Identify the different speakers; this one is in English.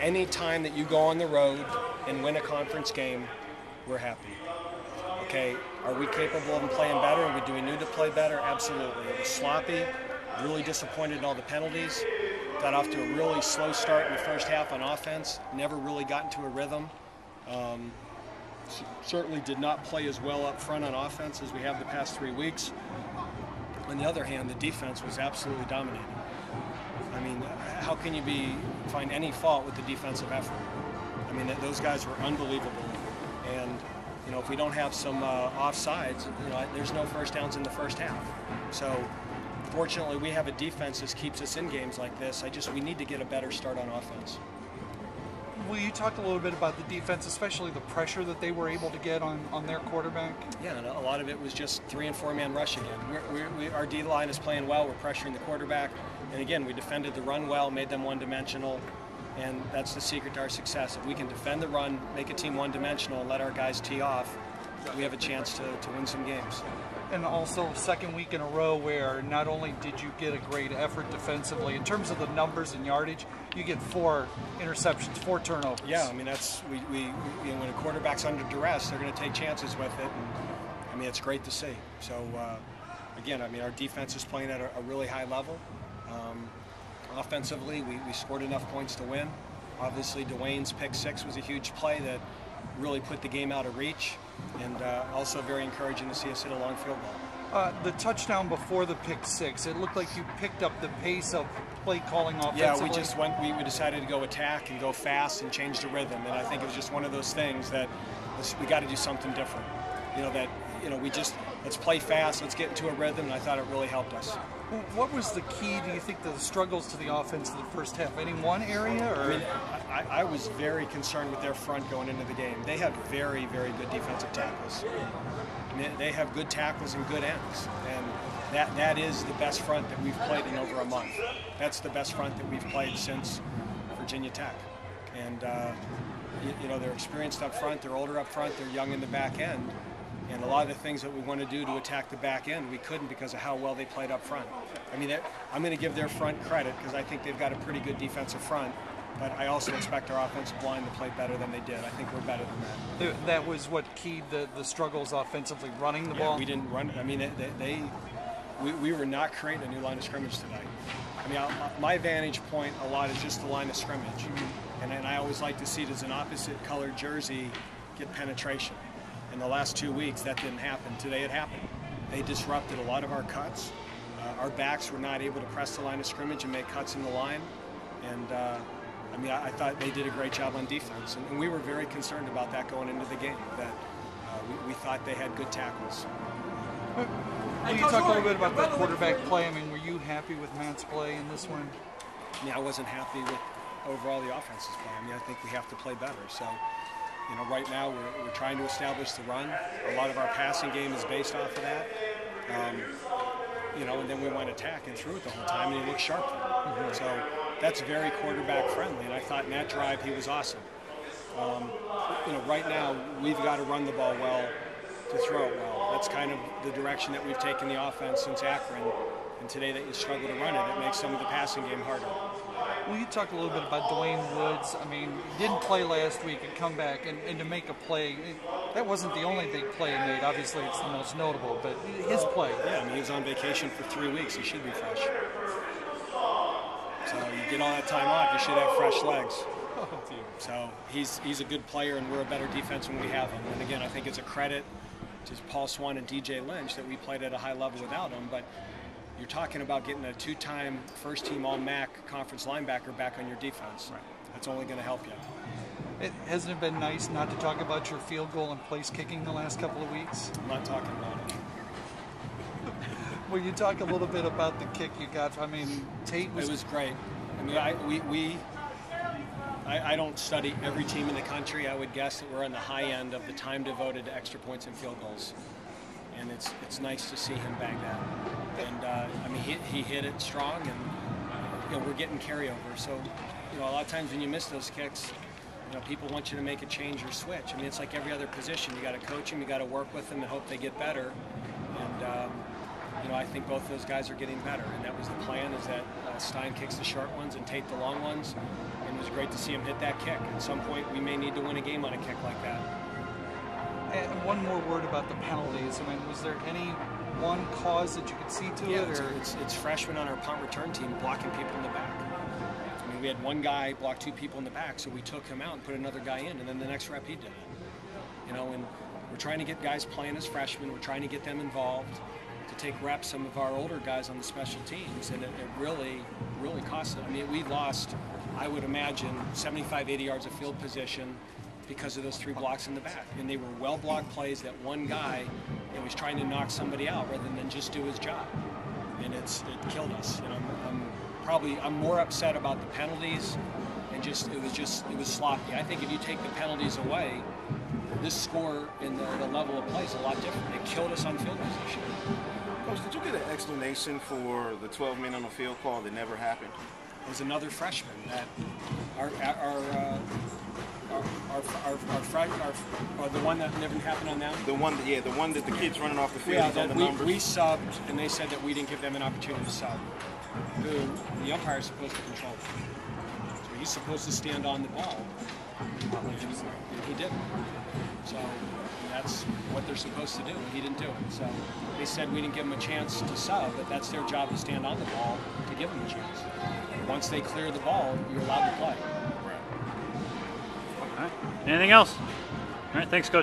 Speaker 1: any time that you go on the road and win a conference game, we're happy. Okay, are we capable of playing better? Do we need to play better? Absolutely. It was sloppy, really disappointed in all the penalties. Got off to a really slow start in the first half on offense, never really got into a rhythm. Certainly did not play as well up front on offense as we have the past 3 weeks. On the other hand, the defense was absolutely dominating. I mean, how can you find any fault with the defensive effort? I mean, those guys were unbelievable. And, you know, if we don't have some offsides, you know, there's no first downs in the first half. So, fortunately, we have a defense that keeps us in games like this. We need to get a better start on offense.
Speaker 2: Will you talk a little bit about the defense, especially the pressure that they were able to get on their quarterback? Yeah,
Speaker 1: and a lot of it was just 3- and 4-man rush again. Our D-line is playing well. We're pressuring the quarterback. And again, we defended the run well, made them one-dimensional. And that's the secret to our success. If we can defend the run, make a team one-dimensional, and let our guys tee off, we have a chance to win some games.
Speaker 2: And also, second week in a row where not only did you get a great effort defensively, in terms of the numbers and yardage, you get 4 interceptions, 4 turnovers.
Speaker 1: Yeah, I mean, that's you know, when a quarterback's under duress, they're going to take chances with it. And I mean, it's great to see. So again, I mean, our defense is playing at a really high level. Offensively, we scored enough points to win. Obviously, Dwayne's pick 6 was a huge play that really put the game out of reach, and also very encouraging to see us hit a long field goal.
Speaker 2: The touchdown before the pick 6, it looked like you picked up the pace of play calling offensively.
Speaker 1: Yeah, we decided to go attack and go fast and change the rhythm, and I think it was just one of those things that we got to do something different. Let's play fast, let's get into a rhythm, and I thought it really helped us.
Speaker 2: What was the key, do you think, to the struggles to the offense in the first half? Any one area? Or?
Speaker 1: I mean, I was very concerned with their front going into the game. They have very, very good defensive tackles. I mean, they have good tackles and good ends, and that is the best front that we've played in over a month. That's the best front that we've played since Virginia Tech. And, you know, they're experienced up front, they're older up front, they're young in the back end. And a lot of the things that we want to do to attack the back end, we couldn't because of how well they played up front. I mean, I'm going to give their front credit because I think they've got a pretty good defensive front, but I also expect our offensive line to play better than they did. I think we're better than that.
Speaker 2: That was what keyed the struggles offensively, running the ball?
Speaker 1: We didn't run. I mean, we were not creating a new line of scrimmage tonight. I mean, my vantage point a lot is just the line of scrimmage. Mm-hmm. And I always like to see it as an opposite colored jersey get penetration. In the last 2 weeks, that didn't happen. Today it happened. They disrupted a lot of our cuts. Our backs were not able to press the line of scrimmage and make cuts in the line. And I mean, I thought they did a great job on defense. And we were very concerned about that going into the game, that we thought they had good tackles.
Speaker 2: Will you talk a little bit about the quarterback play? I mean, were you happy with Matt's play in this one?
Speaker 1: I mean, I wasn't happy with overall the offense's play. I mean, I think we have to play better. So, you know, right now we're trying to establish the run. A lot of our passing game is based off of that. You know, and then we went attacking through it the whole time, and he looked sharp. Mm-hmm. So that's very quarterback friendly, and I thought in that drive he was awesome. You know, right now we've got to run the ball well to throw it well. That's kind of the direction that we've taken the offense since Akron. And today that you struggle to run it, it makes some of the passing game harder.
Speaker 2: Will you talk a little bit about Dwayne Woods? I mean, he didn't play last week and come back and to make a play. That wasn't the only big play he made. Obviously, it's the most notable, but his play.
Speaker 1: Yeah, I mean, he was on vacation for 3 weeks. He should be fresh. So you get all that time off, you should have fresh legs. So he's a good player, and we're a better defense when we have him. And again, I think it's a credit to Paul Swan and DJ Lynch that we played at a high level without him. But you're talking about getting a 2-time first-team All-MAC conference linebacker back on your defense. Right. That's only going to help you.
Speaker 2: Hasn't it been nice not to talk about your field goal and place kicking the last couple of weeks?
Speaker 1: I'm not talking about it.
Speaker 2: Will you talk a little bit about the kick you got? I mean, Tate was...
Speaker 1: It was great. I mean, I don't study every team in the country. I would guess that we're on the high end of the time devoted to extra points and field goals. And it's nice to see him bang that. And I mean, he hit it strong, and you know, we're getting carryover. So, you know, a lot of times when you miss those kicks, you know, people want you to make a change or switch. I mean, it's like every other position. You got to coach them, you got to work with them, and hope they get better. And you know, I think both those guys are getting better, and that was the plan. Is that Stein kicks the short ones and Tate the long ones, and it was great to see him hit that kick. At some point, we may need to win a game on a kick like that.
Speaker 2: And one more word about the penalties. I mean, was there any one cause that you could see to it? Or?
Speaker 1: It's freshmen on our punt return team blocking people in the back. I mean, we had one guy block 2 people in the back, so we took him out and put another guy in, and then the next rep he did it. You know, and we're trying to get guys playing as freshmen. We're trying to get them involved to take reps, some of our older guys on the special teams, and it really cost them. I mean, we lost, I would imagine, 75, 80 yards of field position because of those 3 blocks in the back. And they were well-blocked plays that one guy was trying to knock somebody out rather than just do his job. And it killed us. You know, I'm more upset about the penalties, and it was sloppy. I think if you take the penalties away, this score in the level of play is a lot different. It killed us on field position.
Speaker 3: Coach, did you get an explanation for the 12 men on the field call that never happened?
Speaker 1: It was another freshman that the one that never happened on them.
Speaker 3: The one that the kids running off the field is on the numbers.
Speaker 1: We subbed, and they said that we didn't give them an opportunity to sub. The umpire is supposed to control it. So he's supposed to stand on the ball, and he didn't. So that's what they're supposed to do, and he didn't do it. So they said we didn't give them a chance to sub, but that's their job to stand on the ball to give them a chance. Once they clear the ball, you're allowed to play.
Speaker 4: All right. Anything else? All right, thanks, Coach.